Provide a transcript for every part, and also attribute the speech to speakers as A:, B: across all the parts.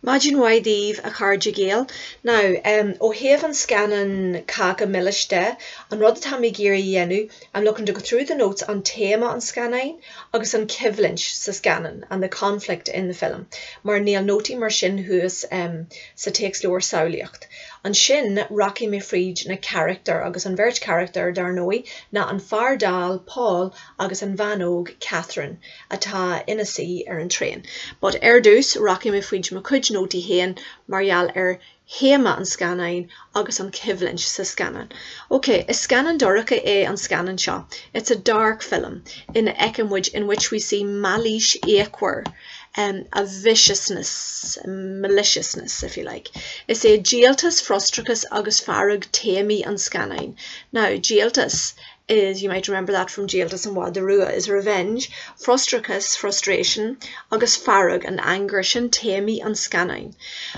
A: Imagine why Dave a cardja gael. Now, o heaven scanning Cáca Milis de, and rud tammy giri yenu, I'm looking to go through the notes on Téama and scanning, agus on Coimhlint sa scanning, and the conflict in the film. Mar Neil noti mar sin who's sa takes lower sauliacht. An sin Rocky me fríd na character agus an vert character darnoi na an Fardal Paul agus an Vanog Catherine atá ina si an train. But dús Rocky me fríd ma cuid noti héan marial Téama an scanning agus an Coimhlint sa scanning. Okay, is scanning Dorica an scanning seo. It's a dark film in Ekenwich in which we see Milis equer. A viciousness, maliciousness, if you like. It's a Gialtas, Frustricus, agus Farag, Téami and scanning. Now, Gialtas is, you might remember that from Gialtas and Wadarua, is revenge, Frustricus, frustration, agus Farag and anger, sin Téami and scanning.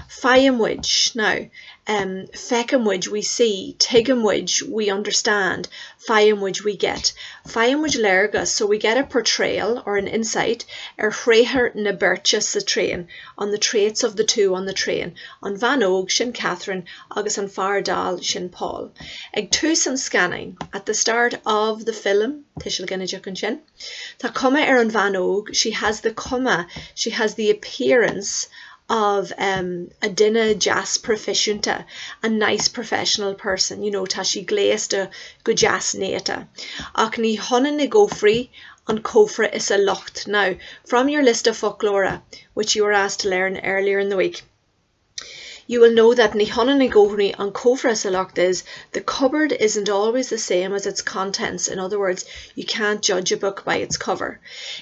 A: Fiamwij, now, Fecamwij we see, Tigamwij we understand, Fiamwij we get. Fiamwij lergus, so we get a portrayal or an insight, Hreher na Bertja sa train, on the traits of the two on the train, on Vanog, sin Catherine, agus an Fardal, sin Paul. Ag tús an scanning, at the start of the film, Tishil Ganajuk sin, Ta comma an Vanog, she has the appearance of a dinner jazz proficienta, a nice professional person, you know, ta she glazed a good jazz neta. Ach ni honnen ni gofri on kofra is a locht. Now, from your list of folklore, which you were asked to learn earlier in the week, you will know that ni honnen ni gofri on kofra is a locht is the cupboard isn't always the same as its contents. In other words, you can't judge a book by its cover.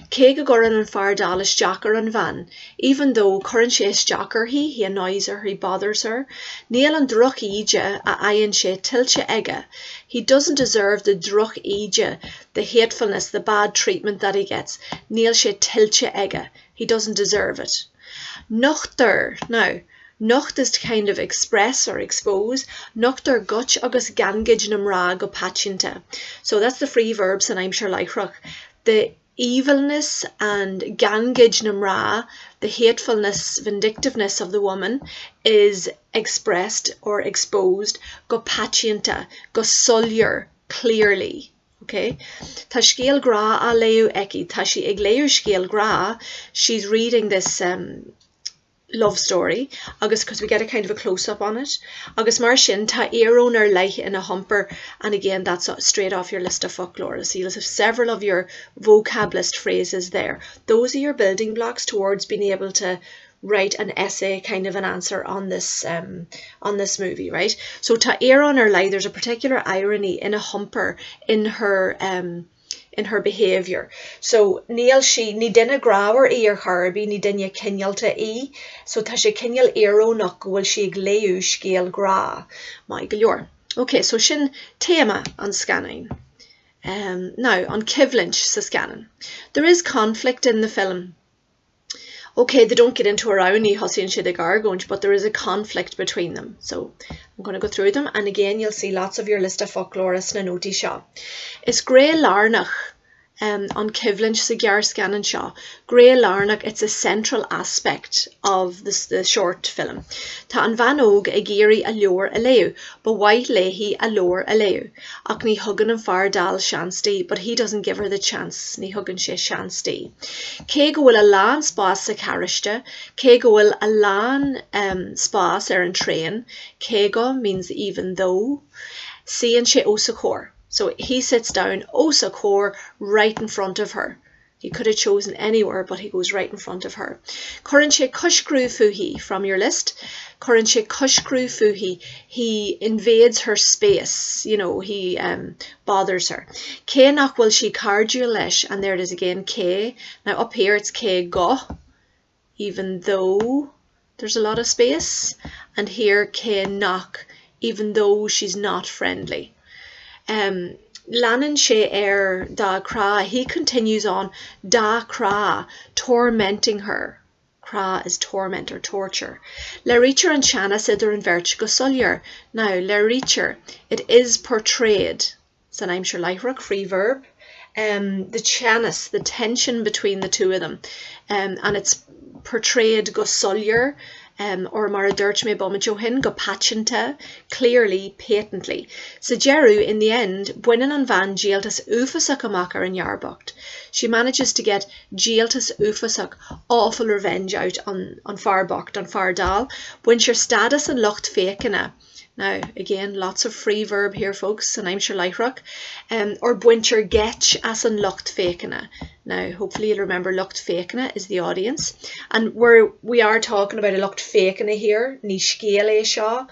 A: Céga goran and Fardalish Jacker and Van, even though current she's Jacker he annoys her, he bothers her. Neil and Druch Ija a ayan she tilche ega. He doesn't deserve the Druch Ija, the hatefulness, the bad treatment that he gets. Neil she tilche ega. He doesn't deserve it. Nochter, now, Nocht is to kind of express or expose. Nochter gutch agus gangij namra go pachinta. So that's the free verbs, and I'm sure like the evilness and gangij namra, the hatefulness, vindictiveness of the woman is expressed or exposed go pachinta, go sullier, clearly. Okay, ta scéal gra a leu eki, ta she ag leu scéal gra, she's reading this love story, agus because we get a kind of a close-up on it. Agus mar sin ta éireann ar leith in a humper, and again that's straight off your list of folklore. So you'll have several of your vocab list phrases there. Those are your building blocks towards being able to write an essay, kind of an answer on this movie, right? So ta éireann ar leith, there's a particular irony in a humper in her behaviour. So Neil she ni dinna grawer ear harbi ni dinna kinyalta e. So ta she kinyal eero nok will she gleu scale gra. My galore. Okay, so shin Téama on scanning. Now on Coimhlint sa scanning. There is conflict in the film. Okay, they don't get into around ni hussy and shidig argonch, but there is a conflict between them. So I'm going to go through them, and again you'll see lots of your list of folklorists na noti sha. It's Grey Larnach on Coimhlint sa gear scanning sha. Grey Larnach, it's a central aspect of the short film. Ta an Vanog a giri a leor a leu, but white lehi a leor a leu. Ach ni huggan and Fardal shansti, but he doesn't give her the chance. Ni huggan she shansti. Céga will a lan spas sa carishta. Céga will a lan spas an train. Céga means even though. Seeing she osakor. So he sits down osakor right in front of her. He could have chosen anywhere, but he goes right in front of her. Corinche kushkru fuhi from your list. Corinche kushkru fuhi. He invades her space. You know, he bothers her. Ke nach will she cardulesh, and there it is again, ke. Now up here it's ke go, even though there's a lot of space. And here ke nach, even though she's not friendly. Lanan she da cra, he continues on, da cra, tormenting her. Cra is torment or torture. Le Reacher and Shanna said they're in Verch go sullier. Now, Le Reacher, it is portrayed. So I'm sure like rock free verb. The chanis, the tension between the two of them. And it's portrayed go sullier. or mar a dúirt mé bomaid hin go patente, clearly, patently. Sa Jeru, in the end, buineann an bhean díaltas uafasach amach ar an Yarbocht. She manages to get díaltas uafasach awful revenge out on Farbocht, on Fardal, when she's status and lucht fécana. Now, again, lots of free verb here, folks, and I'm sure Leichrock. Or buintir getch as an lucht fécana. Now, hopefully you'll remember lucht fécana is the audience. And we are talking about a lucht fécana here, ní scéal é seo.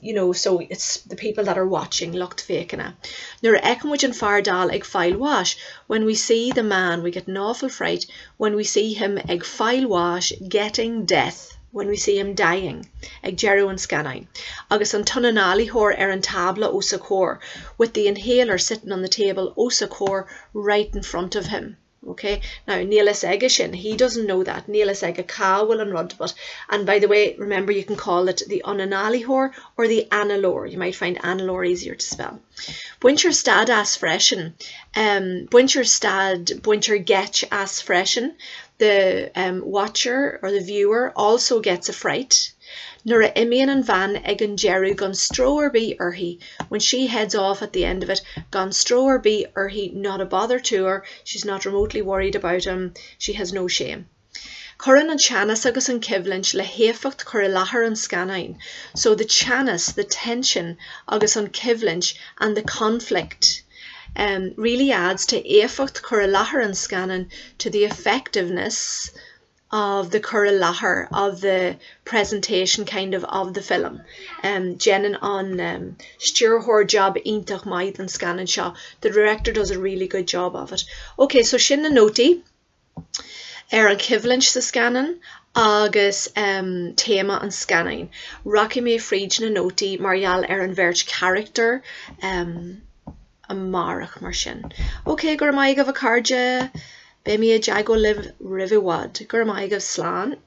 A: You know, so it's the people that are watching, lucht fécana. Nuair eicimid an Fardal ag file wash, when we see the man, we get an awful fright when we see him ag file wash getting death. When we see him dying, ag Jeru and Scanine. Agus an tunanali hor an tabla o sa cór, with the inhaler sitting on the table o sa cór right in front of him. Okay, now Nílas ega sin, he doesn't know that. Nílas ega cáhfuil an rud, but, and by the way, remember you can call it the unanali hor or the analor. You might find analor easier to spell. Buintir stad as freshen, buintir getch as freshen. The watcher or the viewer also gets a fright. Nuair imian an bhean ag an Jeru gan strower bí urhi. When she heads off at the end of it, gan strower bí urhi, not a bother to her. She's not remotely worried about him. She has no shame. Curann an Chanas agus an Coimhlint le héfacht cur a láthair an Scanine. So the Chanas, the tension, agus an Coimhlint and the conflict really adds to éfacht cur a láthair an Scanine, to the effectiveness of the cur a láthair, of the presentation kind of the film. Jenan on Stúrthóir job iontach maith an Scanine seo. The director does a really good job of it. Okay, so sin na noti an Coimhlint sa Scanine agus Téama an Scanine. Rocky mé fríd na noti marial an bhirt character a marach mar sin. Okay, gur maigh of a cardja, be mi a jago live rivewad. Gur maigh of slán.